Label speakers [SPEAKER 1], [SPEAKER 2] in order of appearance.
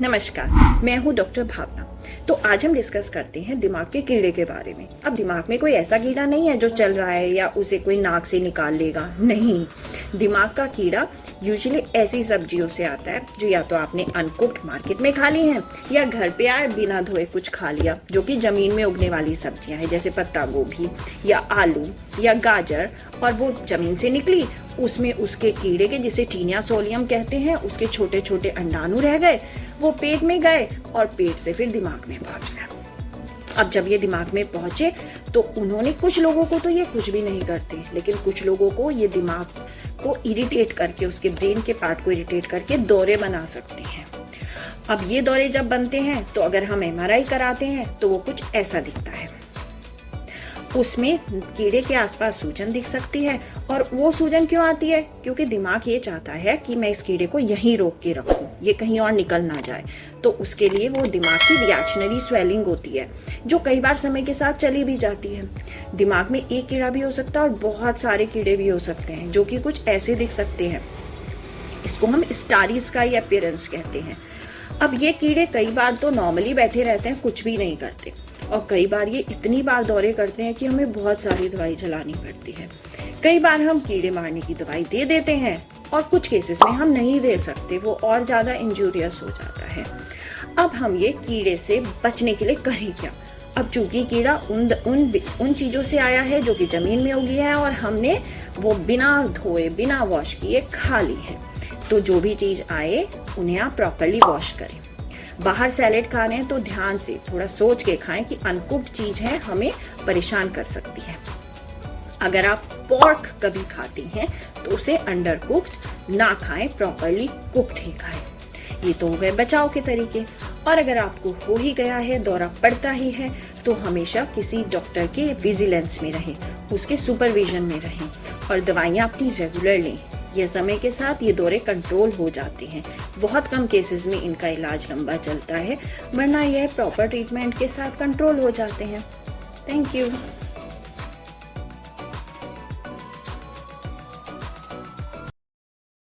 [SPEAKER 1] नमस्कार, मैं हूँ डॉक्टर भावना। तो आज हम डिस्कस करते हैं दिमाग के कीड़े के बारे में। अब दिमाग में कोई ऐसा कीड़ा नहीं है जो चल रहा है या उसे कोई नाक से निकाल लेगा, नहीं। दिमाग का कीड़ा यूजुअली ऐसी सब्जियों से आता है जो या तो आपने अनकुक्ड मार्केट में खा ली हैं या घर पे आए बिना धोए कुछ खा लिया, जो कि जमीन में उगने वाली सब्जियां हैं, जैसे पत्ता गोभी या आलू या गाजर, और वो जमीन से निकली, उसमें उसके कीड़े के, जिसे टीनिया सोलियम कहते हैं, उसके छोटे छोटे अंडाणु रह गए, वो पेट में गए और पेट से फिर दिमाग में पहुंच गए। अब जब ये दिमाग में पहुंचे तो उन्होंने, कुछ लोगों को तो ये कुछ भी नहीं करते, लेकिन कुछ लोगों को ये दिमाग को इरिटेट करके, उसके ब्रेन के पार्ट को इरिटेट करके दौरे बना सकते हैं। अब ये दौरे जब बनते हैं तो अगर हम MRI कराते हैं तो वो कुछ ऐसा दिखता है। उसमें कीड़े के आसपास सूजन दिख सकती है, और वो सूजन क्यों आती है? क्योंकि दिमाग ये चाहता है कि मैं इस कीड़े को यहीं रोक के रखूं, ये कहीं और निकल ना जाए। तो उसके लिए वो दिमाग की रिएक्शनरी स्वेलिंग होती है, जो कई बार समय के साथ चली भी जाती है। दिमाग में एक कीड़ा भी हो सकता है और बहुत सारे कीड़े भी हो सकते हैं, जो कि कुछ ऐसे दिख सकते हैं। इसको हम स्टारी स्काई अपीयरेंस कहते हैं। अब ये कीड़े कई बार तो नॉर्मली बैठे रहते हैं, कुछ भी नहीं करते, और कई बार ये इतनी बार दौरे करते हैं कि हमें बहुत सारी दवाई चलानी पड़ती है। कई बार हम कीड़े मारने की दवाई दे देते हैं, और कुछ केसेस में हम नहीं दे सकते, वो और ज़्यादा इंजूरियस हो जाता है। अब हम ये कीड़े से बचने के लिए करें क्या? अब चूंकि कीड़ा उन चीज़ों से आया है जो कि ज़मीन में उगी है, और हमने वो बिना धोए बिना वॉश किए खा ली है, तो जो भी चीज़ आए उन्हें आप प्रॉपरली वॉश करें। बाहर सैलेड खा रहे हैं तो ध्यान से थोड़ा सोच के खाएं कि अनकुक्ड चीज़ है, हमें परेशान कर सकती है। अगर आप पोर्क कभी खाती हैं तो उसे अंडर कुक्ड ना खाएं, प्रॉपरली कुक्ड ही खाएं। ये तो हो गए बचाव के तरीके। और अगर आपको हो ही गया है, दौरा पड़ता ही है, तो हमेशा किसी डॉक्टर के विजिलेंस में रहें, उसके सुपरविजन में रहें, और दवाइयाँ अपनी रेगुलर लें। यह समय के साथ ये दौरे कंट्रोल हो जाते हैं। बहुत कम केसेस में इनका इलाज लंबा चलता है, वरना यह प्रॉपर ट्रीटमेंट के साथ कंट्रोल हो जाते हैं। Thank you.